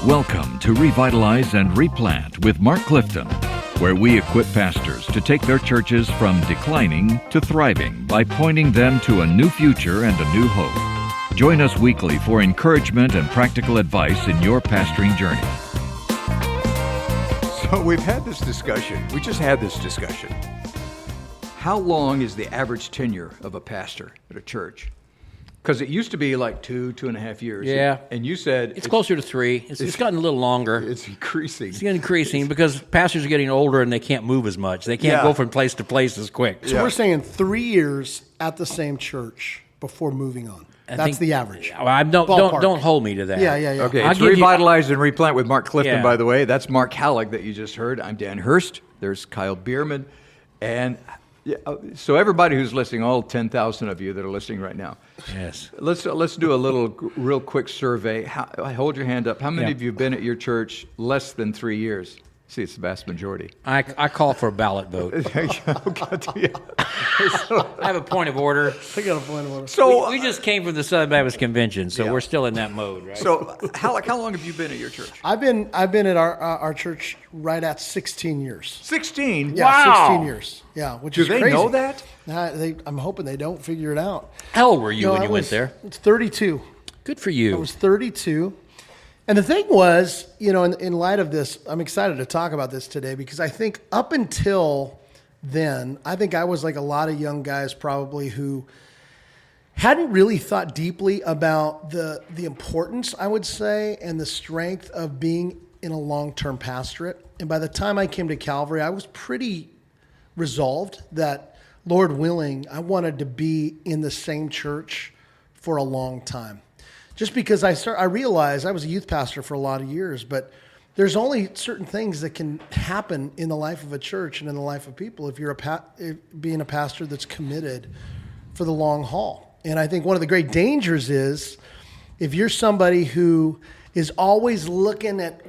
Welcome to Revitalize and Replant with Mark Clifton, where we equip pastors to take their churches from declining to thriving by pointing them to a new future and a new hope. Join us weekly for encouragement and practical advice in your pastoring journey. So we've had this discussion. We just had this discussion. How long is the average tenure of a pastor at a church? Because it used to be like 2.5 years. Yeah. And you said... It's closer to 3. It's gotten a little longer. It's increasing. It's increasing because pastors are getting older and they can't move as much. They can't go from place to place as quick. So we're saying 3 years at the same church before moving on. That's the average. Don't hold me to that. Yeah. Okay, it's Revitalize and Replant with Mark Clifton, by the way. That's Mark Hallock that you just heard. I'm Dan Hurst. There's Kyle Bierman. And so everybody who's listening, all 10,000 of you that are listening right now. Yes. Let's do a real quick survey. Hold your hand up. How many of you have been at your church less than 3 years? See, it's the vast majority. I call for a ballot vote. I have a point of order. I got a point of order. So we just came from the Southern Baptist Convention, so we're still in that mode, right? So, Hallock, how long have you been at your church? I've been at our church right at 16 years. 16? Yeah, Wow. 16 years. Yeah, which is crazy. Do they know that? I'm hoping they don't figure it out. How old were you when you went there? It's 32. Good for you. I was 32. And the thing was, in light of this, I'm excited to talk about this today because I think up until then, I think I was like a lot of young guys probably who hadn't really thought deeply about the importance, I would say, and the strength of being in a long-term pastorate. And by the time I came to Calvary, I was pretty resolved that, Lord willing, I wanted to be in the same church for a long time. Just because I realized I was a youth pastor for a lot of years, but there's only certain things that can happen in the life of a church and in the life of people if you're being a pastor that's committed for the long haul. And I think one of the great dangers is if you're somebody who is always looking at,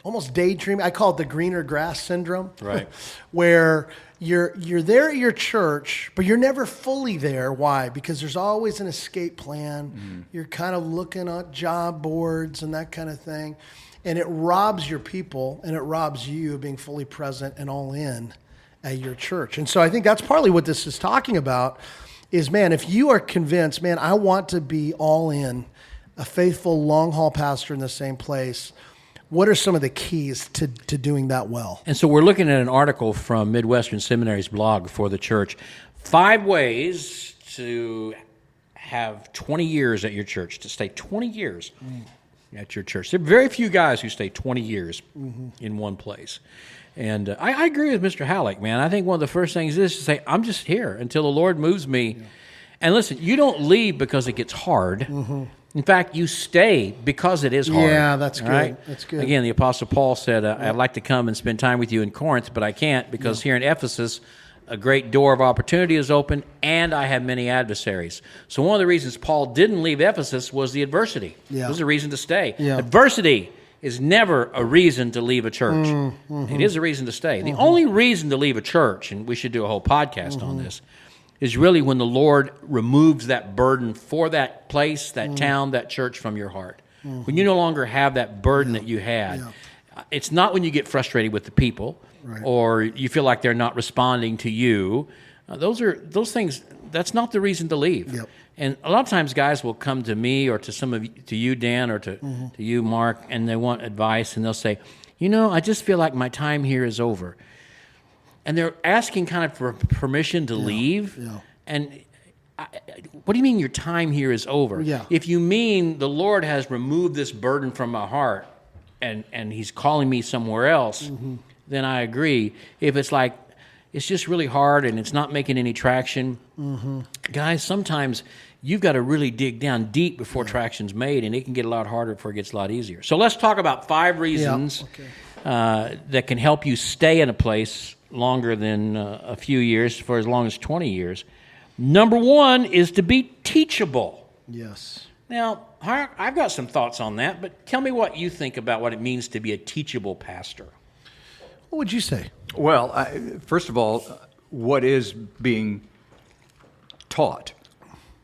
almost daydreaming. I call it the greener grass syndrome. Right. Where you're there at your church, but you're never fully there. Why? Because there's always an escape plan. Mm-hmm. You're kind of looking at job boards and that kind of thing. And it robs your people and it robs you of being fully present and all in at your church. And so I think that's partly what this is talking about is, if you are convinced, I want to be all in, a faithful long haul pastor in the same place. What are some of the keys to doing that well? And so we're looking at an article from Midwestern Seminary's blog for the church. 5 ways to have 20 years at your church, to stay 20 years at your church. There are very few guys who stay 20 years in one place. And I agree with Mr. Hallock, man. I think one of the first things is to say, I'm just here until the Lord moves me. Yeah. And listen, you don't leave because it gets hard. Mm-hmm. In fact, you stay because it is hard. Yeah, that's good. Right? That's good. Again, the Apostle Paul said, I'd like to come and spend time with you in Corinth, but I can't because here in Ephesus, a great door of opportunity is open, and I have many adversaries. So one of the reasons Paul didn't leave Ephesus was the adversity. Yeah. It was a reason to stay. Yeah. Adversity is never a reason to leave a church. Mm-hmm. It is a reason to stay. The only reason to leave a church, and we should do a whole podcast on this, is really when the Lord removes that burden for that place, that town, that church from your heart. When you no longer have that burden that you had. Yeah. It's not when you get frustrated with the people or you feel like they're not responding to you. Those things, that's not the reason to leave. Yep. And a lot of times guys will come to me or to some of you, to you, Dan, or to you, Mark, and they want advice, and they'll say, I just feel like my time here is over. And they're asking kind of for permission to leave. Yeah. And what do you mean your time here is over? Yeah. If you mean the Lord has removed this burden from my heart and he's calling me somewhere else, then I agree. If it's like, it's just really hard and it's not making any traction, guys, sometimes you've got to really dig down deep before traction's made, and it can get a lot harder before it gets a lot easier. So let's talk about 5 reasons that can help you stay in a place longer than a few years, for as long as 20 years. Number 1 is to be teachable. Yes. Now, I've got some thoughts on that, but tell me what you think about what it means to be a teachable pastor. What would you say? Well, first of all, what is being taught?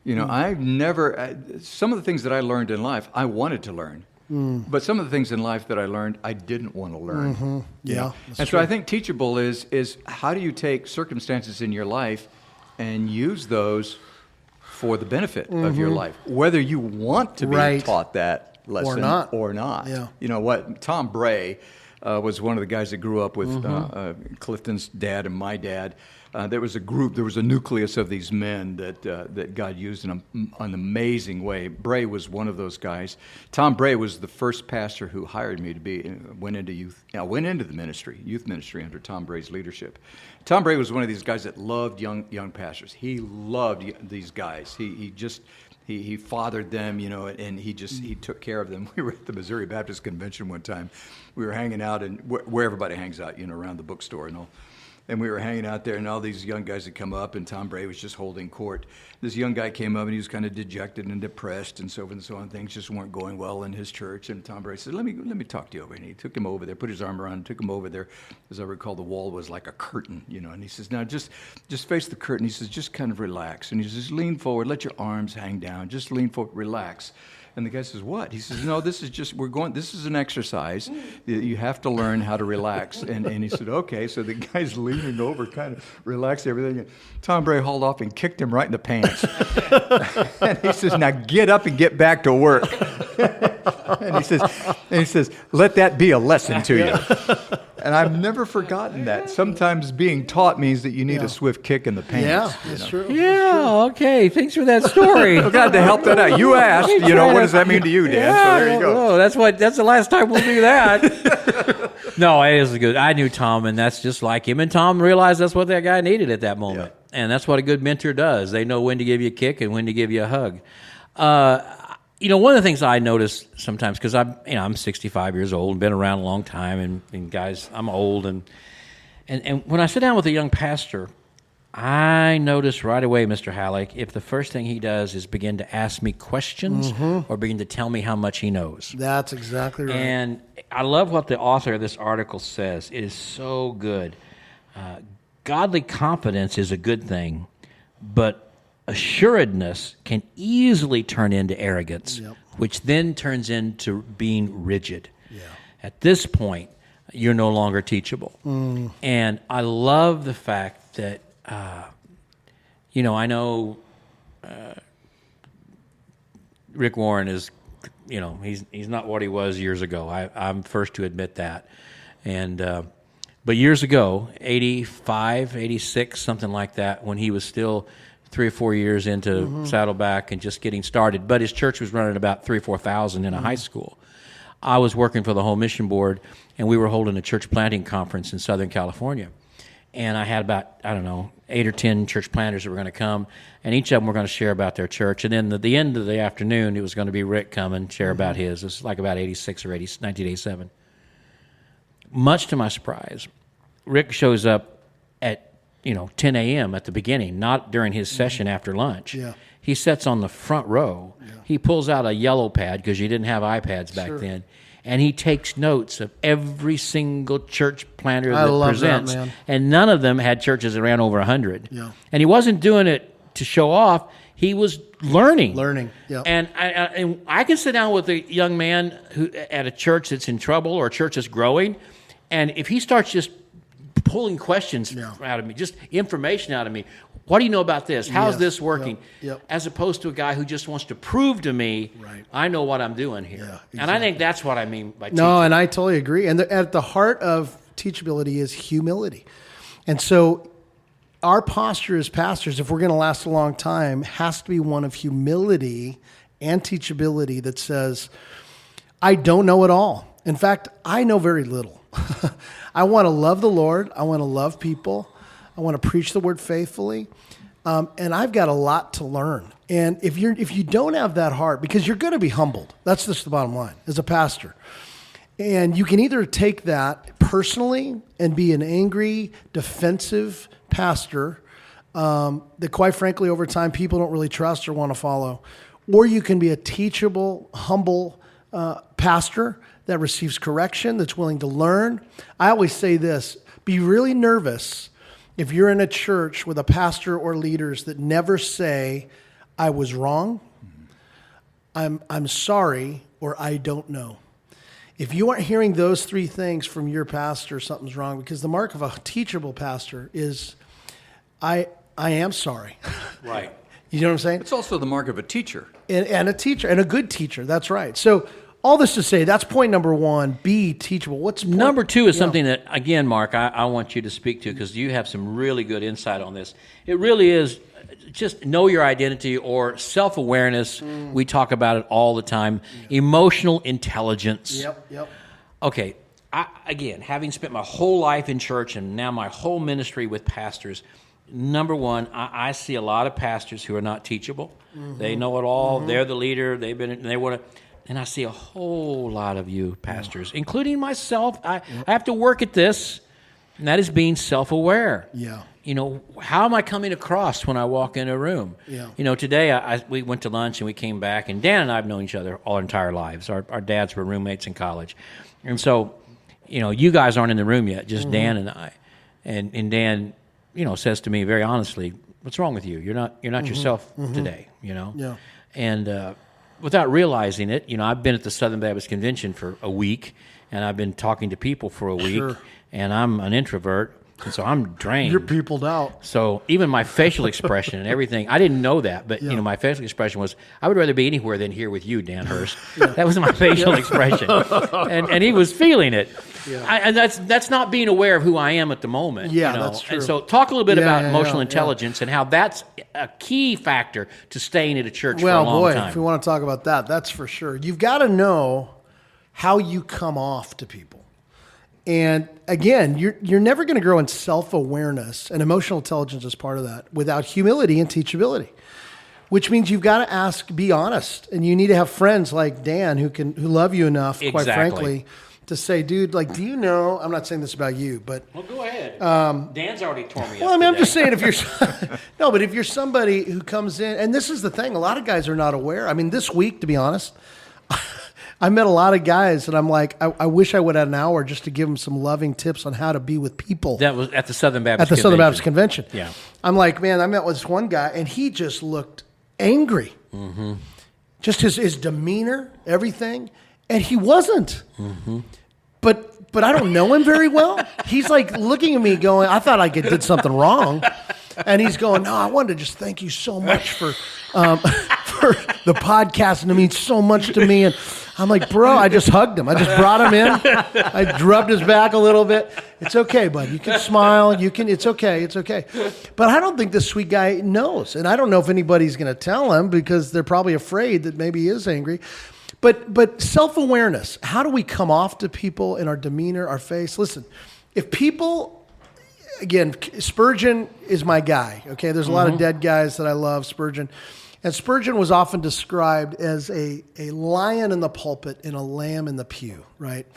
I've never, some of the things that I learned in life, I wanted to learn. But some of the things in life that I learned, I didn't want to learn. Mm-hmm. Yeah. And so I think teachable is how do you take circumstances in your life and use those for the benefit of your life, whether you want to be taught that lesson or not. Yeah. You know what? Tom Bray was one of the guys that grew up with Clifton's dad and my dad. There was a group, there was a nucleus of these men that God used in an amazing way. Bray was one of those guys. Tom Bray was the first pastor who hired me to went into the ministry, youth ministry under Tom Bray's leadership. Tom Bray was one of these guys that loved young pastors. He loved these guys. He fathered them, and he took care of them. We were at the Missouri Baptist Convention one time. We were hanging out and where everybody hangs out, around the bookstore and all. And we were hanging out there, and all these young guys had come up, and Tom Bray was just holding court. This young guy came up, and he was kind of dejected and depressed, and so forth and so on. Things just weren't going well in his church. And Tom Bray said, "Let me talk to you over." And he took him over there, put his arm around him, took him over there. As I recall, the wall was like a curtain, And he says, "Now just face the curtain." He says, "Just kind of relax." And he says, "Lean forward, let your arms hang down. Just lean forward, relax." And the guy says, "What?" He says, "No, this is an exercise. You have to learn how to relax." And he said, "Okay." So the guy's leaning over, kind of relax everything. And Tom Bray hauled off and kicked him right in the pants. And he says, "Now get up and get back to work." and he says, "Let that be a lesson to you." And I've never forgotten that. Sometimes being taught means that you need a swift kick in the pants. Yeah, it's true. Yeah, okay. Thanks for that story. I'm glad to help that out. You asked, what does that mean to you, Dan? Yeah, so there you go. Oh, that's the last time we'll do that. No, it is good. I knew Tom, and that's just like him. And Tom realized that's what that guy needed at that moment. Yeah. And that's what a good mentor does. They know when to give you a kick and when to give you a hug. One of the things I notice sometimes, because I'm 65 years old and been around a long time, and guys, I'm old, and when I sit down with a young pastor, I notice right away, Mr. Hallock, if the first thing he does is begin to ask me questions or begin to tell me how much he knows. That's exactly right. And I love what the author of this article says. It is so good. Godly confidence is a good thing, but assuredness can easily turn into arrogance, which then turns into being rigid. Yeah. At this point, you're no longer teachable. And I love the fact that, I know Rick Warren is, he's not what he was years ago. I'm first to admit that. But years ago, 85, 86, something like that, when he was still 3 or 4 years into Saddleback and just getting started. But his church was running about 3,000 or 4,000 in a high school. I was working for the Home Mission Board, and we were holding a church planting conference in Southern California. And I had about, 8 or 10 church planters that were going to come, and each of them were going to share about their church. And then at the end of the afternoon, it was going to be Rick come and share about his. It was like about 86 or 1987. Much to my surprise, Rick shows up at 10 a.m. at the beginning, not during his session after lunch. Yeah. He sits on the front row. Yeah. He pulls out a yellow pad because you didn't have iPads back then, and he takes notes of every single church planter that presents. That, and none of them had churches that ran over 100. Yeah. And he wasn't doing it to show off. He was learning. Yeah. And I can sit down with a young man who at a church that's in trouble or a church that's growing, and if he starts just pulling questions out of me, just information out of me. What do you know about this? How's this working? Yep. As opposed to a guy who just wants to prove to me, I know what I'm doing here. Yeah, exactly. And I think that's what I mean by teaching. No, and I totally agree. And at the heart of teachability is humility. And so our posture as pastors, if we're going to last a long time, has to be one of humility and teachability that says, I don't know it all. In fact, I know very little. I want to love the Lord. I want to love people. I want to preach the word faithfully. And I've got a lot to learn. And if you don't have that heart, because you're going to be humbled. That's just the bottom line as a pastor. And you can either take that personally and be an angry, defensive pastor that quite frankly over time people don't really trust or want to follow. Or you can be a teachable, humble pastor that receives correction, that's willing to learn. I always say this, be really nervous if you're in a church with a pastor or leaders that never say, I was wrong, I'm sorry, or I don't know. If you aren't hearing those three things from your pastor, something's wrong, because the mark of a teachable pastor is, I am sorry. Right. You know what I'm saying? It's also the mark of a teacher. And a teacher, and a good teacher. That's right. So all this to say, that's point number one, be teachable. What's number two is something that, again, Mark, I want you to speak to, because you have some really good insight on this. It really is just know your identity, or self-awareness. We talk about it all the time. Emotional intelligence. Yep. Okay, again, having spent my whole life in church and now my whole ministry with pastors, number one, I see a lot of pastors who are not teachable. They know it all. They're the leader. They want to. And I see a whole lot of you pastors, including myself. I have to work at this, and that is being self-aware. Yeah. You know, how am I coming across when I walk in a room? Yeah. You know, today we went to lunch and we came back, and Dan and I have known each other all our entire lives. Our dads were roommates in college. And so, you know, you guys aren't in the room yet, just Dan and I. And Dan, you know, says to me very honestly, "What's wrong with you? You're not yourself today," you know? Yeah. And without realizing it, you know, I've been at the Southern Baptist Convention for a week, and I've been talking to people for a week, Sure. and I'm an introvert, and so I'm drained. You're peopled out. So even my facial expression and everything, I didn't know that, but you know, my facial expression was, I would rather be anywhere than here with you, Dan Hurst. That was my facial expression, and he was feeling it. Yeah. And that's not being aware of who I am at the moment. Yeah, you know? that's true. And so talk a little bit about emotional intelligence and how that's a key factor to staying at a church for a long time. If we want to talk about that, that's for sure. You've got to know how you come off to people. And again, you're never going to grow in self-awareness, and emotional intelligence is part of that, without humility and teachability. Which means you've got to be honest, and you need to have friends like Dan who love you enough, quite frankly, to say, dude, like, do you know? I'm not saying this about you, but well, go ahead. Dan's already torn me up. Well, I mean, today. I'm just saying, if you're but if you're somebody who comes in, and this is the thing, a lot of guys are not aware. I mean, this week, to be honest, I met a lot of guys, and I'm like, I wish I would have an hour just to give them some loving tips on how to be with people. That was at the Southern Baptist Convention. Southern Baptist Convention. Yeah. I'm like, man, I met with this one guy, and he just looked angry. Just his demeanor, everything. And he wasn't. But I don't know him very well. He's like looking at me going, I thought I did something wrong. And he's going, no, I wanted to just thank you so much for the podcast, and it means so much to me. And I'm like, bro, I just hugged him. I just brought him in. I rubbed his back a little bit. It's okay, bud. You can smile. It's okay. It's okay. But I don't think this sweet guy knows. And I don't know if anybody's going to tell him, because they're probably afraid that maybe he is angry. But self-awareness, how do we come off to people in our demeanor, our face? Listen, if people, again, Spurgeon is my guy, okay? There's a lot of dead guys that I love, Spurgeon. And Spurgeon was often described as a lion in the pulpit and a lamb in the pew, right?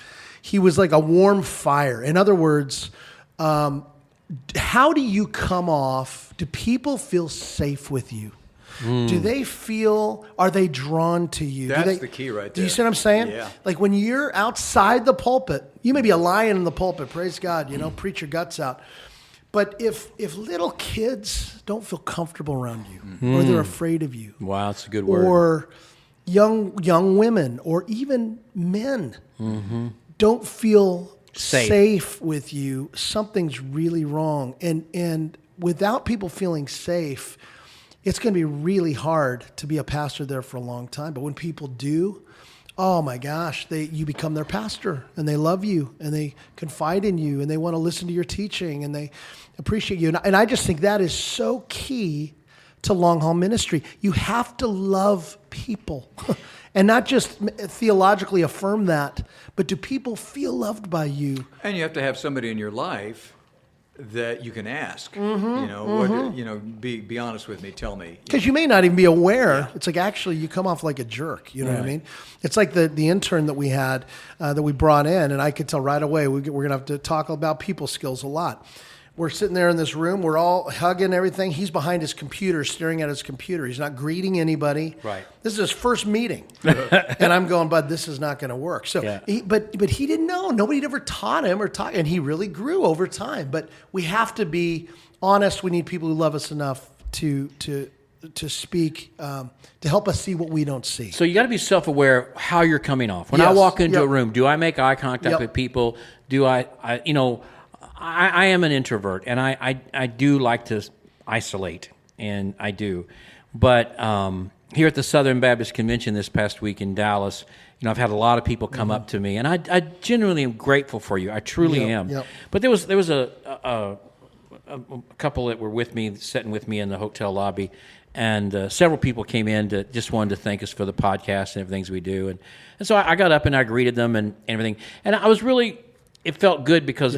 He was like a warm fire. In other words, how do you come off? Do people feel safe with you? Do they feel, are they drawn to you? That's the key right there. Do you see what I'm saying? Yeah. Like when you're outside the pulpit, you may be a lion in the pulpit, praise God, preach your guts out. But if little kids don't feel comfortable around you, or they're afraid of you. Wow, that's a good word. Or young women, or even men don't feel safe with you, something's really wrong. And without people feeling safe, it's going to be really hard to be a pastor there for a long time. But when people do, oh my gosh, you become their pastor, and they love you, and they confide in you, and they want to listen to your teaching, and they appreciate you. And I just think that is so key to long haul ministry. You have to love people and not just theologically affirm that, but do people feel loved by you? And you have to have somebody in your life that you can ask, be honest with me, tell me. Because you may not even be aware. Yeah. It's like, actually, you come off like a jerk. You know what I mean? It's like the intern that we had, that we brought in, and I could tell right away, we're going to have to talk about people skills a lot. We're sitting there in this room. We're all hugging everything. He's behind his computer, staring at his computer. He's not greeting anybody. Right. This is his first meeting. And I'm going, bud, this is not going to work. So, but he didn't know. Nobody had ever taught him and he really grew over time. But we have to be honest. We need people who love us enough to to speak, to help us see what we don't see. So you got to be self-aware how you're coming off. When I Yes. walk into Yep. a room, do I make eye contact Yep. with people? Do I am an introvert, and I do like to isolate, and I do. But here at the Southern Baptist Convention this past week in Dallas, I've had a lot of people come up to me, and I genuinely am grateful for you. I truly am. Yep. But there was a couple that were with me, sitting with me in the hotel lobby, and several people came in to just wanted to thank us for the podcast and everything we do, and so I got up and I greeted them and everything, and I was really, it felt good because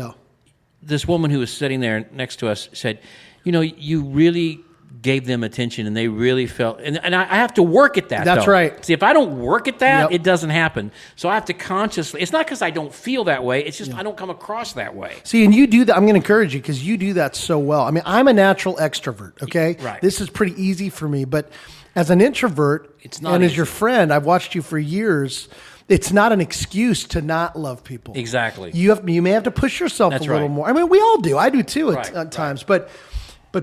this woman who was sitting there next to us said, you really gave them attention, and they really felt, and I have to work at that. That's though. right. See, if I don't work at that, Yep. it doesn't happen. So I have to consciously. It's not because I don't feel that way. It's just I don't come across that way. See, and you do that. I'm going to encourage you because you do that so well. I mean, I'm a natural extrovert, okay? Right. This is pretty easy for me, but as an introvert, It's not and as easy. your friend, I've watched you for years. It's not an excuse to not love people. Exactly. You may have to push yourself That's a little right. more. I mean, we all do. I do too at Right, times, but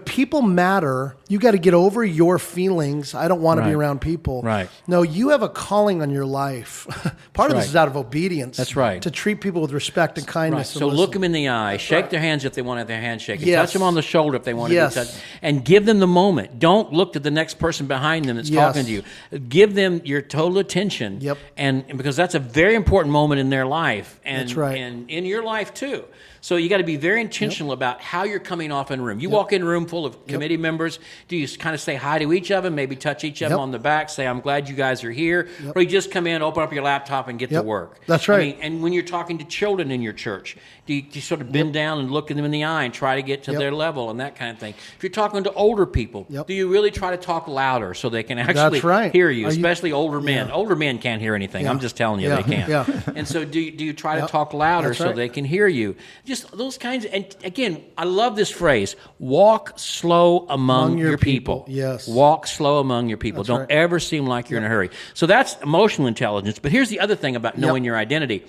people matter. You got to get over your feelings. I don't want to be Right. around people. Right. No, you have a calling on your life. Part of this right. is out of obedience. That's right. To treat people with respect and Right. kindness. So and look listen. them in the eye, shake their hands if they want to have their hand shaken, Yes. touch them on the shoulder if they want Yes. to be touched, and give them the moment. Don't look to the next person behind them that's Yes. talking to you. Give them your total attention. Yep. And because that's a very important moment in their life, and That's right. and in your life too. So you got to be very intentional about how you're coming off in a room. You walk in a room full of committee members. Do you kind of say hi to each of them, maybe touch each of them Yep. on the back, say, I'm glad you guys are here, or you just come in, open up your laptop, and get to Yep. work? That's I right. mean, and when you're talking to children in your church, do you sort of bend down and look at them in the eye and try to get to Yep. their level and that kind of thing? If you're talking to older people, Yep. do you really try to talk louder so they can actually right. hear you, Are you- especially older men? Yeah. Older men can't hear anything. Yeah. I'm just telling you Yeah. they can't. Yeah. And so do you try to Yep. talk louder That's so right. they can hear you? Just those kinds of, and again, I love this phrase, walk slow among your people. Yes. Walk slow among your people. That's Don't right. ever seem like you're in a hurry. So that's emotional intelligence. But here's the other thing about knowing your identity.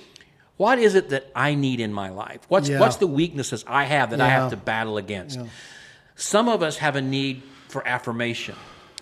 What is it that I need in my life? What's the weaknesses I have that I have to battle against? Yeah. Some of us have a need for affirmation.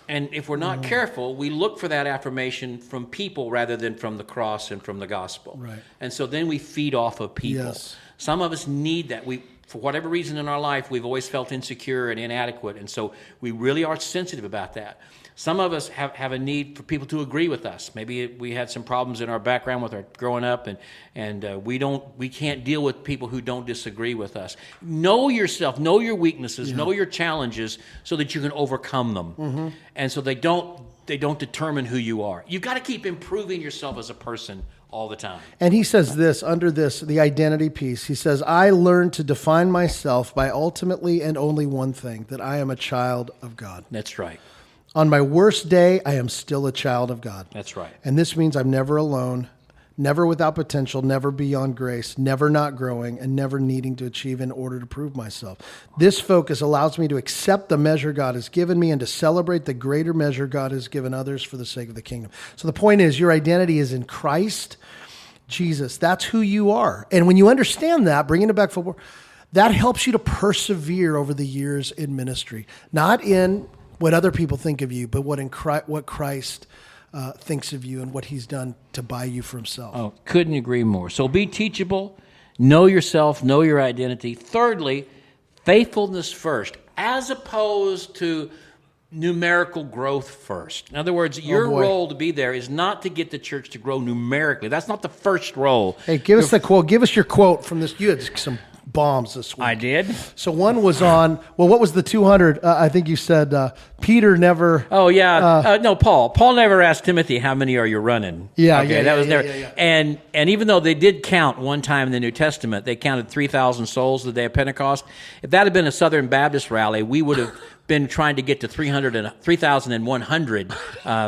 And if we're not careful, we look for that affirmation from people rather than from the cross and from the gospel. Right. And so then we feed off of people. Yes. Some of us need that. For whatever reason in our life, we've always felt insecure and inadequate. And so we really are sensitive about that. Some of us have a need for people to agree with us. Maybe we had some problems in our background with our growing up, and we can't deal with people who don't disagree with us. Know yourself, know your weaknesses, know your challenges, so that you can overcome them, and so they don't determine who you are. You've got to keep improving yourself as a person all the time. And he says this, under this, the identity piece, he says, I learned to define myself by ultimately and only one thing, that I am a child of God. That's right. On my worst day, I am still a child of God. That's right. And this means I'm never alone, never without potential, never beyond grace, never not growing, and never needing to achieve in order to prove myself. This focus allows me to accept the measure God has given me and to celebrate the greater measure God has given others for the sake of the kingdom. So the point is, your identity is in Christ Jesus. That's who you are. And when you understand that, bringing it back forward, that helps you to persevere over the years in ministry, not in what other people think of you, but what Christ thinks of you and what he's done to buy you for himself. Oh, couldn't agree more. So be teachable, know yourself, know your identity. Thirdly, faithfulness first, as opposed to numerical growth first. In other words, your role to be there is not to get the church to grow numerically. That's not the first role. Hey, give us the quote. Give us your quote from this. You had some bombs this week. I did. So one was on, well, what was the 200? I think you said Peter never. Oh, yeah. No, Paul. Paul never asked Timothy, how many are you running? Yeah, okay, yeah, that yeah, was yeah, never. yeah, yeah. And even though they did count one time in the New Testament, they counted 3,000 souls the day of Pentecost. If that had been a Southern Baptist rally, we would have been trying to get to 3,100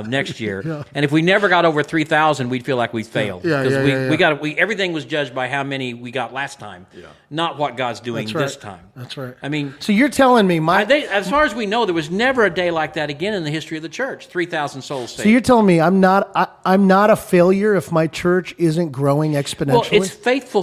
next year. Yeah. And if we never got over 3,000, we'd feel like we failed. Yeah, Because yeah. everything was judged by how many we got last time, not what God's doing That's right. this time. That's right. I mean, So you're telling me as far as we know, there was never a day like that again in the history of the church. 3,000 souls saved. So you're telling me I'm not a failure if my church isn't growing exponentially? Well, it's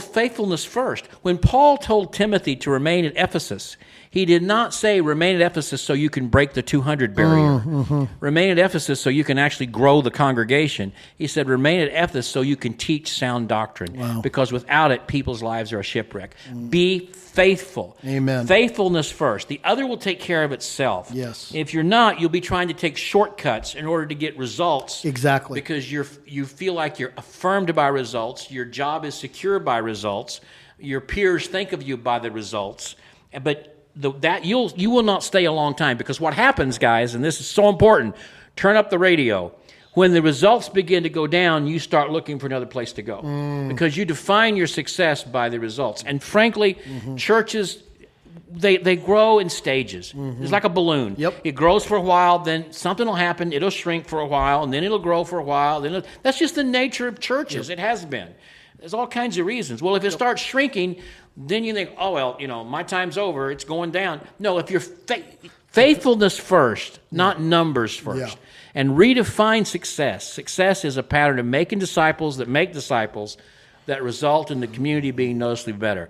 faithfulness first. When Paul told Timothy to remain at Ephesus, He did not say remain at Ephesus so you can break the 200 barrier. Remain at Ephesus so you can actually grow the congregation. He said remain at Ephesus so you can teach sound doctrine. Because without it, people's lives are a shipwreck. Be faithful. Amen. Faithfulness first. The other will take care of itself. Yes. If you're not, you'll be trying to take shortcuts in order to get results. Exactly. Because you feel like you're affirmed by results. Your job is secure by results. Your peers think of you by the results. But you will not stay a long time, because what happens, guys, and this is so important, turn up the radio. When the results begin to go down, you start looking for another place to go because you define your success by the results. And frankly, churches, they grow in stages. It's like a balloon. Yep. It grows for a while, then something will happen, it'll shrink for a while, and then it'll grow for a while. That's just the nature of churches. It has been. There's all kinds of reasons. Well, if it starts shrinking, then you think, oh, well, my time's over, it's going down. No, if you're faithfulness first, not numbers first. Yeah. And redefine success. Success is a pattern of making disciples that make disciples that result in the community being noticeably better.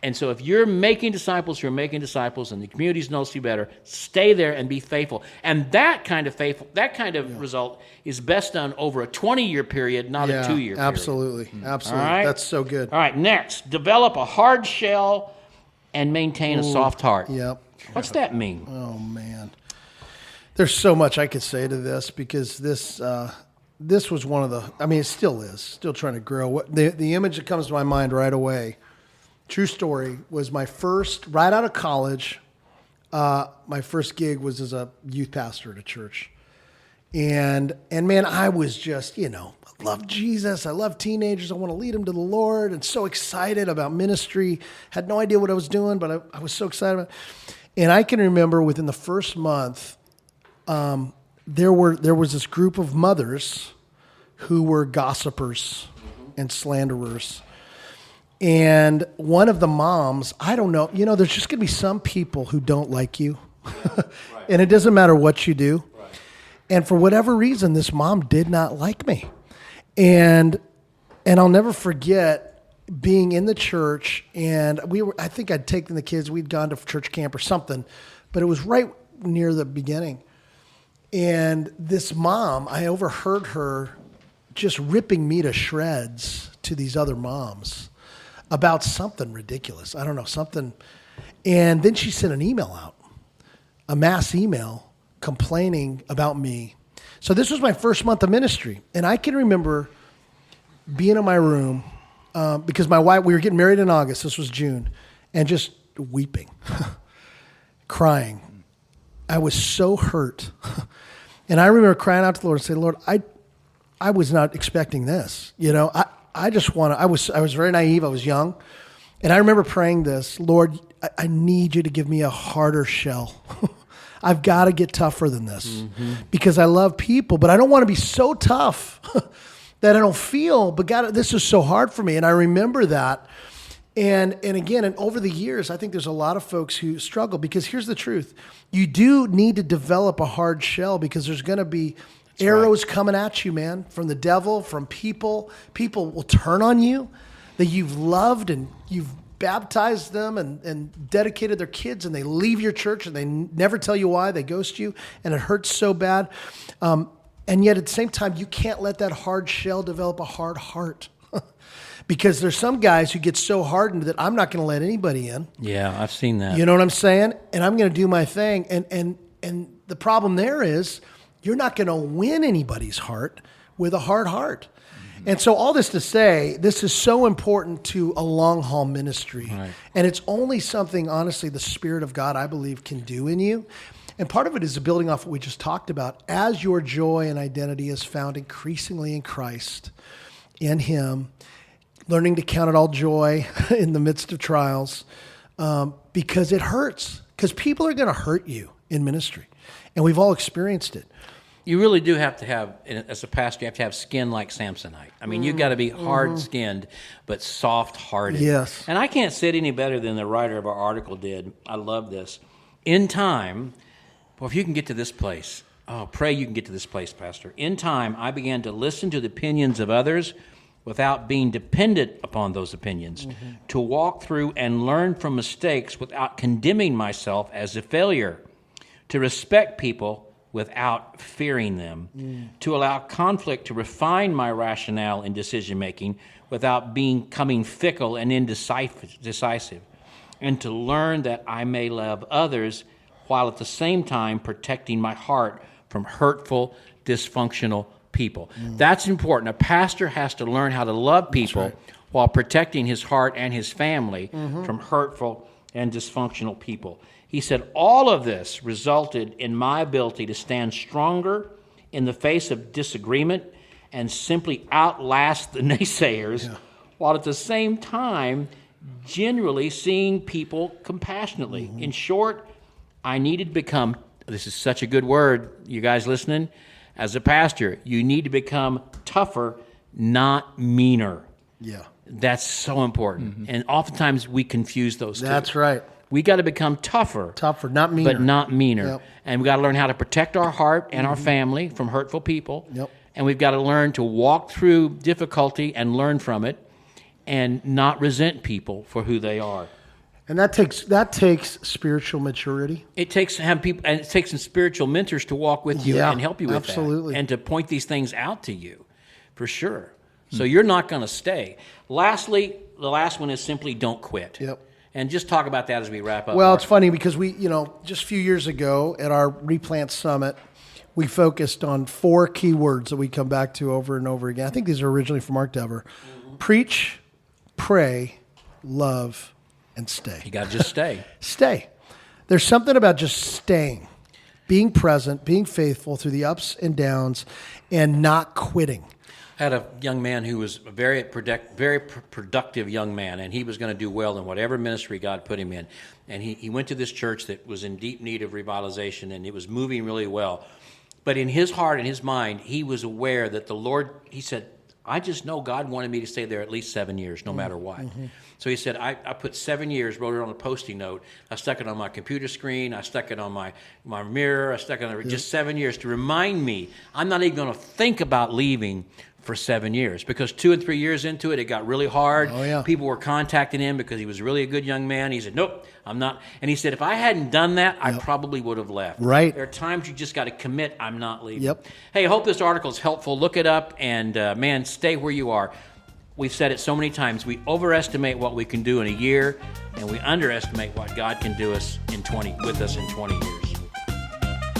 And so if you're making disciples, and the community's noticeably better, stay there and be faithful. And that kind of result is best done over a 20-year period, not a 2-year period. Absolutely. Absolutely. All right? That's so good. All right, next, develop a hard shell and maintain a soft heart. Yep. What's that mean? Oh, man. There's so much I could say to this, because this was one of the, it still is, still trying to grow. The image that comes to my mind right away, true story, was my first, right out of college, my first gig was as a youth pastor at a church. And man, I was just, I love Jesus. I love teenagers. I want to lead them to the Lord, and so excited about ministry. Had no idea what I was doing, but I was so excited about it. And I can remember within the first month, there was this group of mothers who were gossipers and slanderers. And one of the moms, I don't know, there's just going to be some people who don't like you. Right. And it doesn't matter what you do. Right. And for whatever reason, this mom did not like me. And I'll never forget being in the church, and I think I'd taken the kids, we'd gone to church camp or something, but it was right near the beginning. And this mom, I overheard her just ripping me to shreds to these other moms about something ridiculous. I don't know, something. And then she sent an email out, a mass email complaining about me. So this was my first month of ministry. And I can remember being in my room because my wife, we were getting married in August. This was June. And just weeping, crying. I was so hurt. And I remember crying out to the Lord and saying, Lord, I was not expecting this. I just want to, I was very naive. I was young. And I remember praying this, Lord, I need you to give me a harder shell. I've got to get tougher than this because I love people, but I don't want to be so tough that I don't feel, but God, this is so hard for me. And I remember that. And again, and over the years, I think there's a lot of folks who struggle, because here's the truth. You do need to develop a hard shell, because there's going to be arrows coming at you, man, from the devil, from people. People will turn on you that you've loved and you've baptized them and dedicated their kids, and they leave your church and they never tell you why. They ghost you, and it hurts so bad. And yet at the same time, you can't let that hard shell develop a hard heart. Because there's some guys who get so hardened that I'm not going to let anybody in. Yeah, I've seen that. You know what I'm saying? And I'm going to do my thing. And the problem there is you're not going to win anybody's heart with a hard heart. Mm-hmm. And so all this to say, this is so important to a long haul ministry. Right. And it's only something, honestly, the Spirit of God, I believe, can do in you. And part of it is building off what we just talked about. As your joy and identity is found increasingly in Christ, in Him, learning to count it all joy in the midst of trials, because it hurts. Because people are going to hurt you in ministry. And we've all experienced it. You really do have to have, as a pastor, you have to have skin like Samsonite. I mean, you've got to be hard-skinned, but soft-hearted. Yes. And I can't say it any better than the writer of our article did. I love this. In time, well, if you can get to this place, pray you can get to this place, Pastor. In time, I began to listen to the opinions of others without being dependent upon those opinions, to walk through and learn from mistakes without condemning myself as a failure, to respect people without fearing them, to allow conflict to refine my rationale in decision-making without becoming fickle and indecisive, and to learn that I may love others while at the same time protecting my heart from hurtful, dysfunctional people. That's important. A pastor has to learn how to love people while protecting his heart and his family from hurtful and dysfunctional people. He said, all of this resulted in my ability to stand stronger in the face of disagreement and simply outlast the naysayers, while at the same time generally seeing people compassionately. In short, I needed to become, this is such a good word, you guys listening? As a pastor, you need to become tougher, not meaner. Yeah. That's so important. And oftentimes we confuse those two. That's right. We got to become tougher. Tougher, not meaner. But not meaner. Yep. And we got to learn how to protect our heart and our family from hurtful people. Yep. And we've got to learn to walk through difficulty and learn from it and not resent people for who they are. And that takes spiritual maturity. It takes to have people, and it takes some spiritual mentors to walk with you and help you with absolutely. that, and to point these things out to you, for sure. So you're not going to stay. Lastly, the last one is simply don't quit. Yep. And just talk about that as we wrap up. Well, Mark. it's funny because we, just a few years ago at our Replant Summit, we focused on 4 key words that we come back to over and over again. I think these are originally from Mark Dever. Preach, pray, love, and stay. You got to just stay. Stay. There's something about just staying, being present, being faithful through the ups and downs, and not quitting. I had a young man who was a very productive young man, and he was going to do well in whatever ministry God put him in. And he went to this church that was in deep need of revitalization, and it was moving really well. But in his heart and his mind, he was aware that the Lord, he said, I just know God wanted me to stay there at least 7 years, no matter what. So he said, I put 7 years, wrote it on a Post-it note. I stuck it on my computer screen. I stuck it on my mirror. I stuck it on just 7 years to remind me I'm not even going to think about leaving for 7 years, because 2 and 3 years into it, it got really hard. Oh, yeah. People were contacting him because he was really a good young man. He said, nope, I'm not. And he said, if I hadn't done that, I probably would have left. Right. There are times you just got to commit, I'm not leaving. Yep. Hey, I hope this article is helpful. Look it up, and man, stay where you are. We've said it so many times. We overestimate what we can do in a year, and we underestimate what God can do with us in 20 years.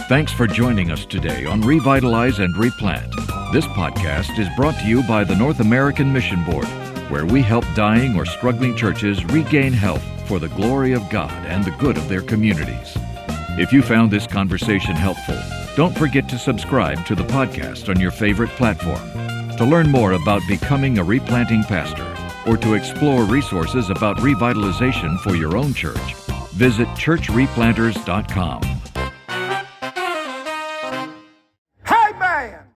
Thanks for joining us today on Revitalize and Replant. This podcast is brought to you by the North American Mission Board, where we help dying or struggling churches regain health for the glory of God and the good of their communities. If you found this conversation helpful, don't forget to subscribe to the podcast on your favorite platform. To learn more about becoming a replanting pastor or to explore resources about revitalization for your own church, visit churchreplanters.com.